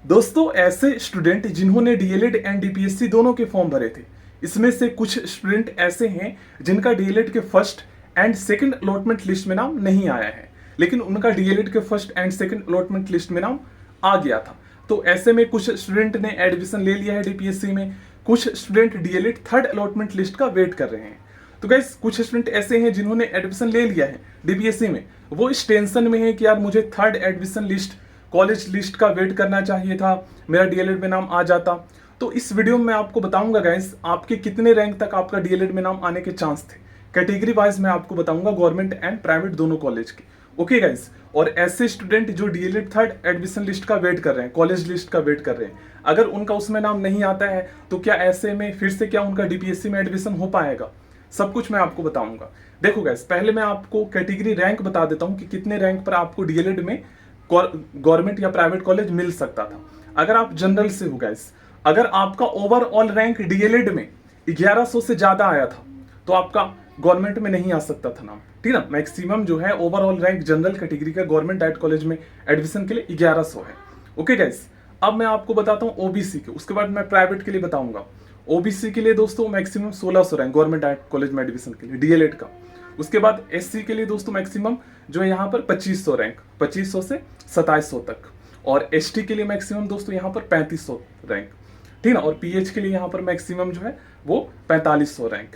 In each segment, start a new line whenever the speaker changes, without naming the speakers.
दोस्तों ऐसे स्टूडेंट जिन्होंने डीएलएड एंड डीपीएससी दोनों के फॉर्म भरे थे, इसमें से कुछ स्टूडेंट ऐसे हैं जिनका डीएलएड के first and second allotment list में नाम नहीं आया है, लेकिन उनका डीएलएड के first and second allotment list में नाम आ गया था। तो ऐसे में कुछ स्टूडेंट ने एडमिशन ले लिया है डीपीएससी में, कुछ student DElEd third allotment list का वेट कर रहे हैं। तो गाइस कुछ स्टूडेंट ऐसे हैं जिन्होंने एडमिशन ले लिया है डीपीएससी में, वो इस टेंशन में है कि यार मुझे third admission list college list का वेट करना चाहिए था, मेरा डीएलएड में नाम आ जाता। तो इस वीडियो में मैं आपको बताऊंगा गाइस आपके कितने रैंक तक आपका डीएलएड में नाम आने के चांस थे। कैटेगरी वाइज मैं आपको बताऊंगा, गवर्नमेंट एंड प्राइवेट दोनों कॉलेज के। ओके गाइस, और ऐसे स्टूडेंट जो डीएलएड थर्ड एडमिशन लिस्ट का वेट कर रहे हैं, कॉलेज लिस्ट का वेट कर रहे हैं, अगर उनका उसमें नाम नहीं आता है तो क्या ऐसे में फिर से क्या उनका डीपीएससी में एडमिशन हो पाएगा, सब कुछ मैं आपको बताऊंगा। देखो गाइस, पहले मैं आपको कैटेगरी रैंक बता देता हूं कि कितने रैंक पर आपको डीएलएड में गवर्नमेंट या प्राइवेट कॉलेज मिल सकता था। अगर आप जनरल से हो गाइस, अगर आपका ओवरऑल रैंक डीएलएड में 1100 से ज्यादा आया था तो आपका गवर्नमेंट में नहीं आ सकता था नाम, ठीक ना। मैक्सिमम जो है ओवरऑल रैंक जनरल कैटेगरी का गवर्नमेंट एड कॉलेज में एडमिशन के लिए 1100 है। ओके गाइस, अब मैं आपको बताता हूँ ओबीसी के, उसके बाद मैं प्राइवेट के लिए बताऊंगा। ओबीसी के लिए दोस्तों maximum 1600 rank government Ed college में एडमिशन के लिए डीएलएड का। उसके बाद एससी के लिए दोस्तों मैक्सिमम जो है यहाँ पर 2500 रैंक, 2500 से 2700 तक। और एसटी के लिए मैक्सिमम दोस्तों यहाँ पर 3500 रैंक, ठीक ना। और पीएच के लिए यहाँ पर मैक्सिमम जो है वो 4500 रैंक।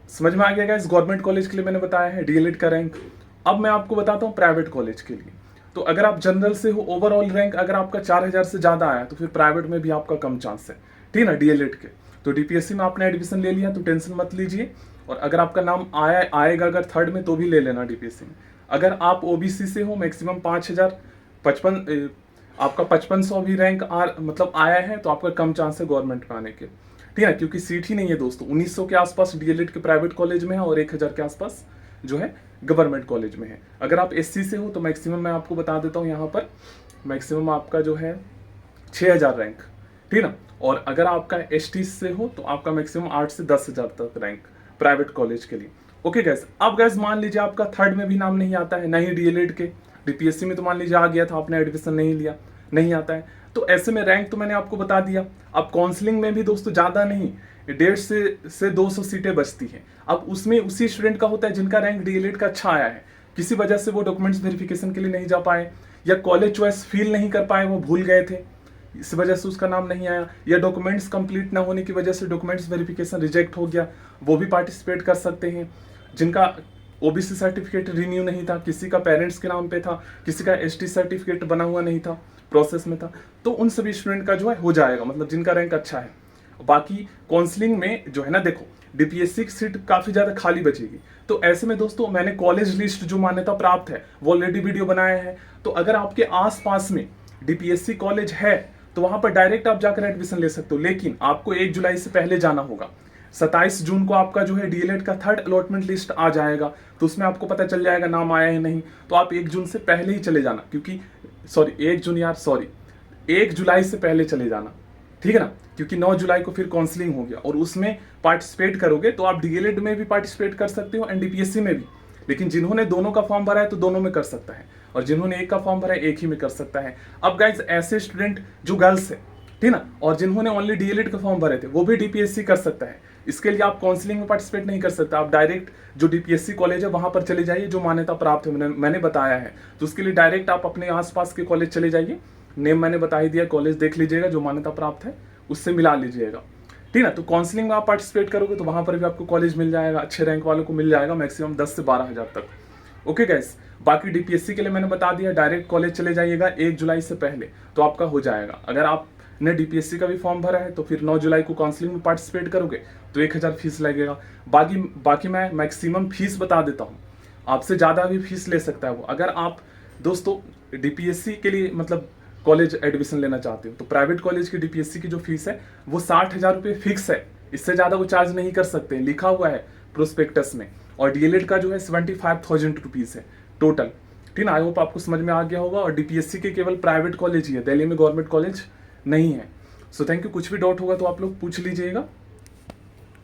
समझ में आ गया गाइस, गवर्नमेंट कॉलेज के लिए मैंने बताया है डीएलएड का रैंक। अब मैं आपको बताता हूँ प्राइवेट कॉलेज के लिए। तो अगर आप जनरल से हो, ओवरऑल रैंक अगर आपका 4000 से ज्यादा आया तो फिर प्राइवेट में भी आपका कम चांस है, ठीक ना, डीएलएड के। तो डीपीएससी में आपने एडमिशन ले लिया तो टेंशन मत लीजिए। और अगर आपका नाम आएगा अगर थर्ड में तो भी ले लेना डीपीएससी में। अगर आप ओबीसी से हो, मैक्सिमम 5055 आपका 5500 भी रैंक मतलब आया है तो आपका कम चांस है गवर्नमेंट में आने के, ठीक है, क्योंकि सीट ही नहीं है दोस्तों। 1900 के आसपास डीएलएड के प्राइवेट कॉलेज में है और 1000 के आसपास जो है गवर्नमेंट कॉलेज में है। अगर आप एससी से हो तो मैक्सिमम मैं आपको बता देता हूँ, यहाँ पर मैक्सिमम आपका जो है 6000 रैंक, ठीक ना। और अगर आपका एसटी से हो तो आपका मैक्सिमम 8 से 10,000 तक रैंक प्राइवेट कॉलेज के लिए। ओके गैस, अब गैस मान लीजिए आपका थर्ड में भी नाम नहीं आता है, नहीं डीएलएड के, डीपीएससी में तो मान लीजिए आ गया था, आपने एडमिशन नहीं लिया, नहीं आता है, तो ऐसे में रैंक तो मैंने आपको बता दिया। अब काउंसलिंग में भी दोस्तों ज्यादा नहीं, 150 से 200 सीटें बचती हैं। अब उसमें उसी स्टूडेंट का होता है जिनका रैंक डीएलएड का अच्छा आया है, किसी वजह से वो डॉक्यूमेंट्स वेरिफिकेशन के लिए नहीं जा पाए, या कॉलेज चॉइस फील नहीं कर पाए, वो भूल गए थे, इस वजह से उसका नाम नहीं आया, या डॉक्यूमेंट्स कंप्लीट ना होने की वजह से डॉक्यूमेंट्स वेरिफिकेशन रिजेक्ट हो गया, वो भी पार्टिसिपेट कर सकते हैं। जिनका ओबीसी सर्टिफिकेट रिन्यू नहीं था, किसी का पेरेंट्स के नाम पे था, किसी का एसटी सर्टिफिकेट बना हुआ नहीं था, प्रोसेस में था, तो उन सभी स्टूडेंट का जो है हो जाएगा, मतलब जिनका रैंक अच्छा है। बाकी काउंसलिंग में जो है ना, देखो डीपीएससी की सीट काफी ज्यादा खाली बचेगी। तो ऐसे में दोस्तों मैंने कॉलेज लिस्ट जो मान्यता प्राप्त है वो ऑलरेडी वीडियो बनाया है। तो अगर आपके आसपास में डीपीएससी कॉलेज है तो वहां पर डायरेक्ट आप जाकर एडमिशन ले सकते हो, लेकिन आपको 1 जुलाई से पहले जाना होगा। 27 जून को आपका जो है डीएलएड का थर्ड अलॉटमेंट लिस्ट आ जाएगा, तो उसमें आपको पता चल जाएगा नाम आया है नहीं, तो आप 1 जून से पहले ही चले जाना, क्योंकि 1 जुलाई से पहले चले जाना, ठीक है ना, क्योंकि 9 जुलाई को फिर काउंसलिंग हो गया और उसमें पार्टिसिपेट करोगे तो आप डीएलएड में भी पार्टिसिपेट कर सकते हो, एनडीपीएससी में भी। लेकिन जिन्होंने दोनों का फॉर्म भरा है तो दोनों में कर सकता है, और जिन्होंने एक का फॉर्म भरा है एक ही में कर सकता है। अब गाइस ऐसे स्टूडेंट जो गर्ल्स है, ठीक ना, और जिन्होंने ओनली डीएलएड का फॉर्म भरे थे वो भी डीपीएससी कर सकता है। इसके लिए आप काउंसलिंग में पार्टिसिपेट नहीं कर सकते, आप डायरेक्ट जो डीपीएससी कॉलेज है वहां पर चले जाइए जो मान्यता प्राप्त है, मैंने बताया है। तो उसके लिए डायरेक्ट आप अपने आसपास के कॉलेज चले जाइए, नेम मैंने बता ही दिया, कॉलेज देख लीजिएगा जो मान्यता प्राप्त है उससे मिला लीजिएगा, ठीक ना। तो काउंसलिंग में आप पार्टिसिपेट करोगे तो वहां पर भी आपको कॉलेज मिल जाएगा, अच्छे रैंक वालों को मिल जाएगा, मैक्सिमम 10 से 12,000 तक। ओके गाइस, बाकी डीपीएससी के लिए मैंने बता दिया, डायरेक्ट कॉलेज चले जाइएगा 1 जुलाई से पहले तो आपका हो जाएगा। अगर आपने डीपीएससी का भी फॉर्म भरा है तो फिर 9 जुलाई को काउंसलिंग में पार्टिसिपेट करोगे तो 1000 फीस लगेगा। बाकी मैं मैक्सिमम फीस बता देता हूँ, आपसे ज़्यादा भी फीस ले सकता है वो। अगर आप दोस्तों डीपीएससी के लिए मतलब कॉलेज एडमिशन लेना चाहते हो तो प्राइवेट कॉलेज की डीपीएससी की जो फीस है वो 60,000 रुपये फिक्स है, इससे ज़्यादा वो चार्ज नहीं कर सकते, लिखा हुआ है प्रोस्पेक्टस में। और डीएलएड का जो है 75,000 रुपीज़ है टोटल, ठीक ना। आई होप आपको समझ में आ गया होगा। और डीपीएससी के केवल प्राइवेट कॉलेज ही है, दिल्ली में गवर्नमेंट कॉलेज नहीं है। सो थैंक यू, कुछ भी डाउट होगा तो आप लोग पूछ लीजिएगा।